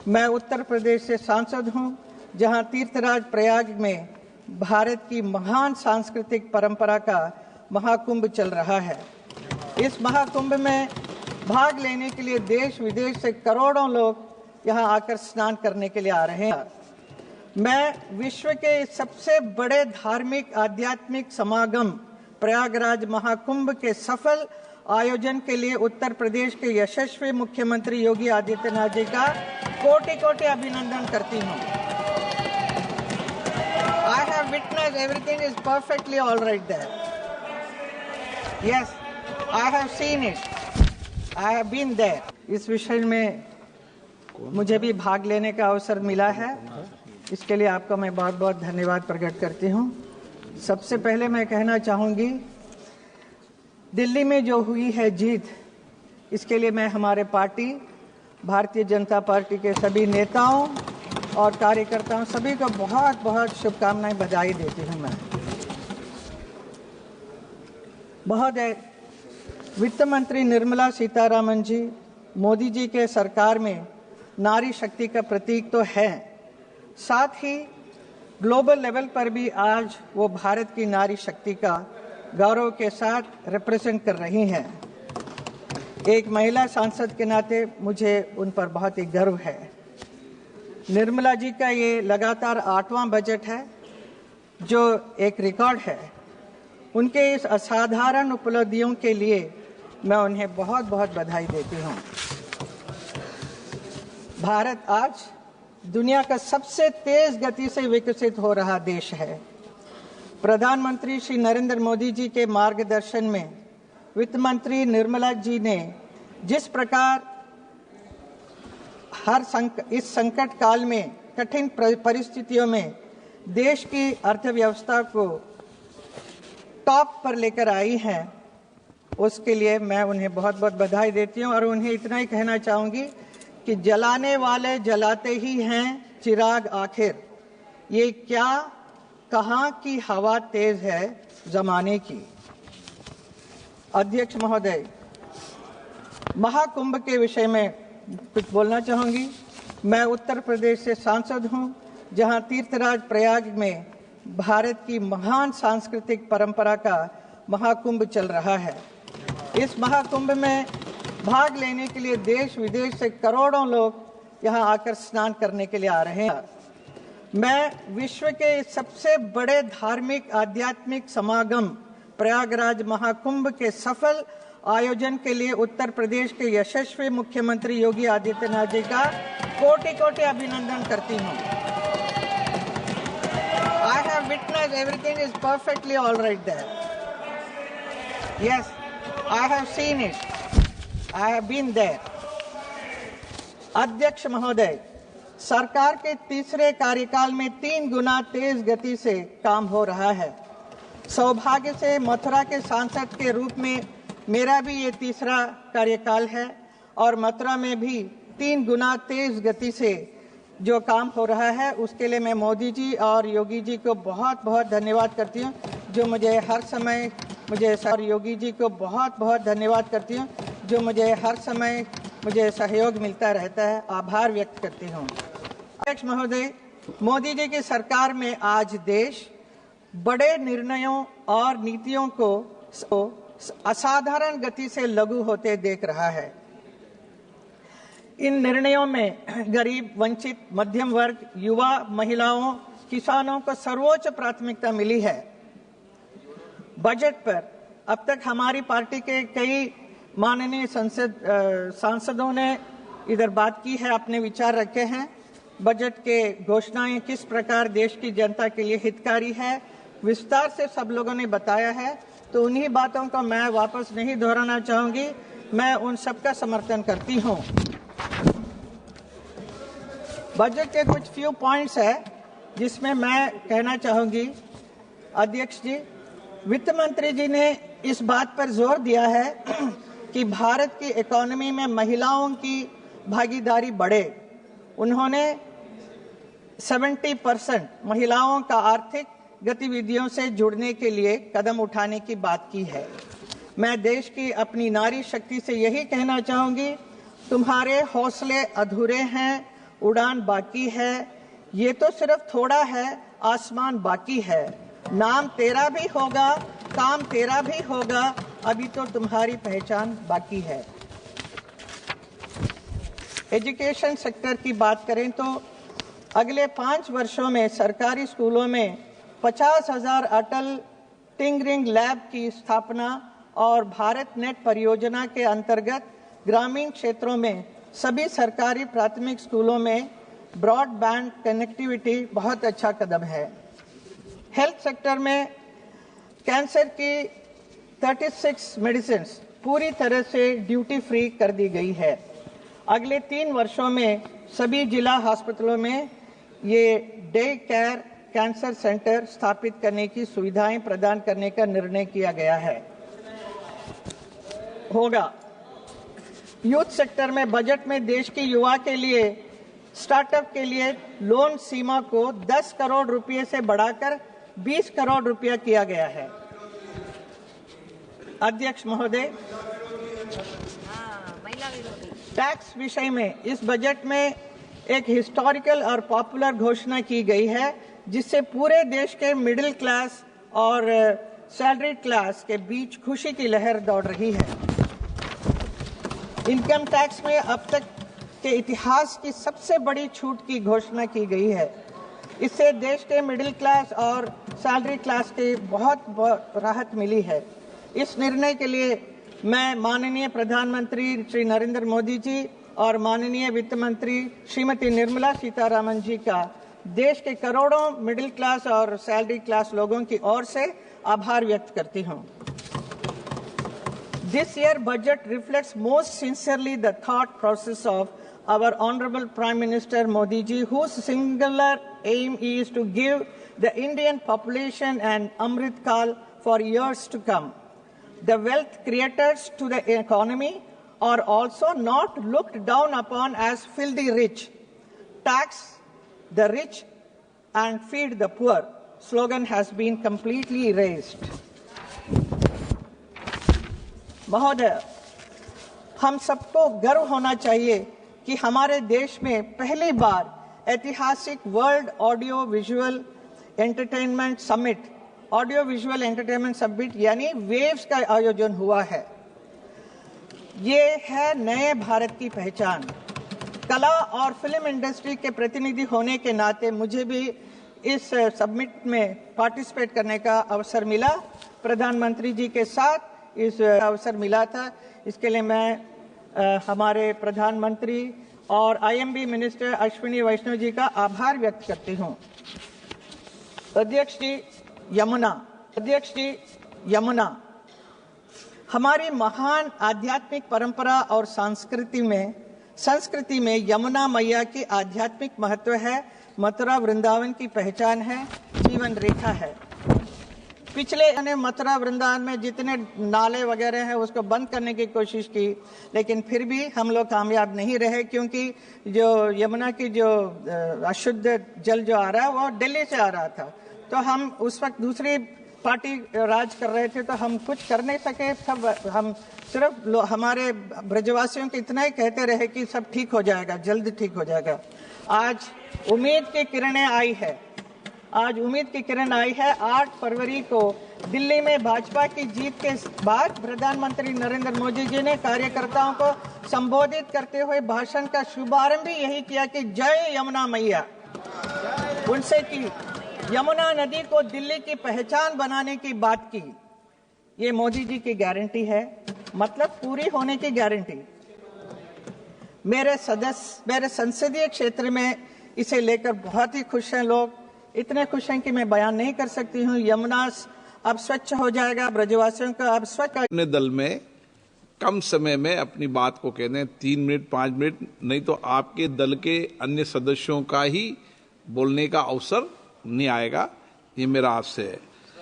मैं उत्तर प्रदेश से सांसद हूं, जहां तीर्थराज प्रयाग में भारत की महान सांस्कृतिक परंपरा का महाकुंभ चल रहा है। इस महाकुंभ में भाग लेने के लिए देश विदेश से करोड़ों लोग यहां आकर स्नान करने के लिए आ रहे हैं। मैं विश्व के सबसे बड़े धार्मिक आध्यात्मिक समागम प्रयागराज महाकुंभ के सफल आयोजन के लिए उत्तर प्रदेश के यशस्वी मुख्यमंत्री योगी आदित्यनाथ जी का कोटि-कोटि अभिनंदन करती हूं। I have witnessed everything is perfectly all right there. Yes, I have seen it. I have been there. इस विषय में मुझे भी भाग लेने का अवसर मिला है। इसके लिए आपका मैं बहुत बहुत धन्यवाद प्रकट करती हूं। सबसे पहले मैं कहना चाहूंगी, दिल्ली में जो हुई है जीत, इसके लिए मैं हमारे पार्टी भारतीय जनता पार्टी के सभी नेताओं और कार्यकर्ताओं सभी को बहुत बहुत शुभकामनाएं, बधाई देती हूं। मैं महोदय, वित्त मंत्री निर्मला सीतारामन जी मोदी जी के सरकार में नारी शक्ति का प्रतीक तो है, साथ ही ग्लोबल लेवल पर भी आज वो भारत की नारी शक्ति का गौरव के साथ रिप्रेजेंट कर रही हैं। एक महिला सांसद के नाते मुझे उन पर बहुत ही गर्व है। निर्मला जी का ये लगातार 8वां बजट है, जो एक रिकॉर्ड है। उनके इस असाधारण उपलब्धियों के लिए मैं उन्हें बहुत बहुत बधाई देती हूँ। भारत आज दुनिया का सबसे तेज गति से विकसित हो रहा देश है। प्रधानमंत्री श्री नरेंद्र मोदी जी के मार्गदर्शन में वित्त मंत्री निर्मला जी ने जिस प्रकार इस संकट काल में कठिन परिस्थितियों में देश की अर्थव्यवस्था को टॉप पर लेकर आई हैं, उसके लिए मैं उन्हें बहुत बहुत बधाई देती हूं। और उन्हें इतना ही कहना चाहूंगी कि जलाने वाले जलाते ही हैं चिराग आखिर। ये क्या कहां की हवा तेज है जमाने की। अध्यक्ष महोदय, महाकुंभ के विषय में कुछ बोलना चाहूंगी। मैं उत्तर प्रदेश से सांसद हूं, जहां तीर्थराज प्रयाग में भारत की महान सांस्कृतिक परंपरा का महाकुंभ चल रहा है। इस महाकुंभ में भाग लेने के लिए देश विदेश से करोड़ों लोग यहां आकर स्नान करने के लिए आ रहे हैं। मैं विश्व के सबसे बड़े धार्मिक आध्यात्मिक समागम प्रयागराज महाकुंभ के सफल आयोजन के लिए उत्तर प्रदेश के यशस्वी मुख्यमंत्री योगी आदित्यनाथ जी का कोटि-कोटि अभिनंदन करती हूं। I have witnessed everything is perfectly all right there. Yes, I have seen it. I have been there. अध्यक्ष महोदय, सरकार के तीसरे कार्यकाल में 3 गुना तेज गति से काम हो रहा है। सौभाग्य से मथुरा के सांसद के रूप में मेरा भी ये तीसरा कार्यकाल है और मथुरा में भी 3 गुना तेज गति से जो काम हो रहा है, उसके लिए मैं मोदी जी और योगी जी को बहुत बहुत धन्यवाद करती हूँ, जो मुझे हर समय योगी जी को बहुत बहुत धन्यवाद करती हूँ, जो मुझे हर समय सहयोग मिलता रहता है। आभार व्यक्त करती हूँ। अध्यक्ष महोदय, मोदी जी की सरकार में आज देश बड़े निर्णयों और नीतियों को असाधारण गति से लागू होते देख रहा है। इन निर्णयों में गरीब, वंचित, मध्यम वर्ग, युवा, महिलाओं, किसानों को सर्वोच्च प्राथमिकता मिली है। बजट पर अब तक हमारी पार्टी के कई माननीय सांसदों ने इधर बात की है, अपने विचार रखे हैं। बजट के घोषणाएं किस प्रकार देश की जनता के लिए हितकारी है, विस्तार से सब लोगों ने बताया है, तो उन्हीं बातों को मैं वापस नहीं दोहराना चाहूंगी। मैं उन सबका समर्थन करती हूं। बजट के कुछ फ्यू पॉइंट्स है जिसमें मैं कहना चाहूंगी। अध्यक्ष जी, वित्त मंत्री जी ने इस बात पर जोर दिया है कि भारत की इकोनॉमी में महिलाओं की भागीदारी बढ़े। उन्होंने 70% महिलाओं का आर्थिक गतिविधियों से जुड़ने के लिए कदम उठाने की बात की है। मैं देश की अपनी नारी शक्ति से यही कहना चाहूंगी, तुम्हारे हौसले अधूरे हैं उड़ान बाकी है, ये तो सिर्फ थोड़ा है, आसमान बाकी है। नाम तेरा भी होगा, काम तेरा भी होगा, अभी तो तुम्हारी पहचान बाकी है। एजुकेशन सेक्टर की बात करें तो अगले 5 वर्षों में सरकारी स्कूलों में 50,000 अटल टिंकरिंग लैब की स्थापना और भारत नेट परियोजना के अंतर्गत ग्रामीण क्षेत्रों में सभी सरकारी प्राथमिक स्कूलों में ब्रॉडबैंड कनेक्टिविटी बहुत अच्छा कदम है। हेल्थ सेक्टर में कैंसर की 36 मेडिसिन पूरी तरह से ड्यूटी फ्री कर दी गई है। अगले 3 वर्षों में सभी जिला अस्पतालों में ये डे केयर कैंसर सेंटर स्थापित करने की सुविधाएं प्रदान करने का निर्णय किया गया है। होगा यूथ सेक्टर में बजट में देश के युवा के लिए स्टार्टअप के लिए लोन सीमा को 10 करोड़ रुपए से बढ़ाकर 20 करोड़ रुपया किया गया है। अध्यक्ष महोदय, टैक्स विषय में इस बजट में एक हिस्टोरिकल और पॉपुलर घोषणा की गई है, जिससे पूरे देश के मिडिल क्लास और सैलरी क्लास के बीच खुशी की लहर दौड़ रही है। इनकम टैक्स में अब तक के इतिहास की सबसे बड़ी छूट की घोषणा की गई है। इससे देश के मिडिल क्लास और सैलरी क्लास के बहुत राहत मिली है। इस निर्णय के लिए मैं माननीय प्रधानमंत्री श्री नरेंद्र मोदी जी और माननीय वित्त मंत्री श्रीमती निर्मला सीतारामन जी का देश के करोड़ों मिडिल क्लास और सैलरी क्लास लोगों की ओर से आभार व्यक्त करती हूं। This year budget reflects most sincerely the thought process of our Honorable Prime Minister Modi ji, whose singular aim is to give the Indian population an Amrit Kal for years to come. The wealth creators to the economy are also not looked down upon as filthy rich. Tax the rich and feed the poor slogan has been completely erased. महोदय, हम सबको गर्व होना चाहिए कि हमारे देश में पहली बार ऐतिहासिक world audio visual entertainment summit यानी वेव्स का आयोजन हुआ है। ये है नए भारत की पहचान। कला और फिल्म इंडस्ट्री के प्रतिनिधि होने के नाते मुझे भी इस समिट में पार्टिसिपेट करने का अवसर मिला। प्रधानमंत्री जी के साथ इस अवसर मिला था। इसके लिए मैं हमारे प्रधानमंत्री और आईएमबी मिनिस्टर अश्विनी वैष्णव जी का आभार व्यक्त करती हूं। अध्यक्ष जी यमुना हमारी महान आध्यात्मिक परंपरा और संस्कृति में यमुना मैया की आध्यात्मिक महत्व है, मथुरा वृंदावन की पहचान है, जीवन रेखा है। पिछले मथुरा वृंदावन में जितने नाले वगैरह हैं उसको बंद करने की कोशिश की, लेकिन फिर भी हम लोग कामयाब नहीं रहे, क्योंकि जो यमुना की जो अशुद्ध जल जो आ रहा है वो दिल्ली से आ रहा था। तो हम उस वक्त दूसरी पार्टी राज कर रहे थे, तो हम कुछ कर नहीं सके। सब हम सिर्फ हमारे ब्रजवासियों को इतना ही कहते रहे कि सब ठीक हो जाएगा, जल्द ठीक हो जाएगा। आज उम्मीद की किरणें आई है। 8 फरवरी को दिल्ली में भाजपा की जीत के बाद प्रधानमंत्री नरेंद्र मोदी जी ने कार्यकर्ताओं को संबोधित करते हुए भाषण का शुभारंभ भी यही किया कि जय यमुना मैया। उनसे की यमुना नदी को दिल्ली की पहचान बनाने की बात की। ये मोदी जी की गारंटी है, मतलब पूरी होने की गारंटी। मेरे संसदीय क्षेत्र में इसे लेकर बहुत ही खुश हैं लोग। इतने खुश हैं कि मैं बयान नहीं कर सकती हूँ। यमुना अब स्वच्छ हो जाएगा, ब्रजवासियों का अब स्वच्छ। अपने दल में कम समय में अपनी बात को कहते हैं 3 मिनट 5 मिनट, नहीं तो आपके दल के अन्य सदस्यों का ही बोलने का अवसर नहीं आएगा। ये मेरा आपसे है।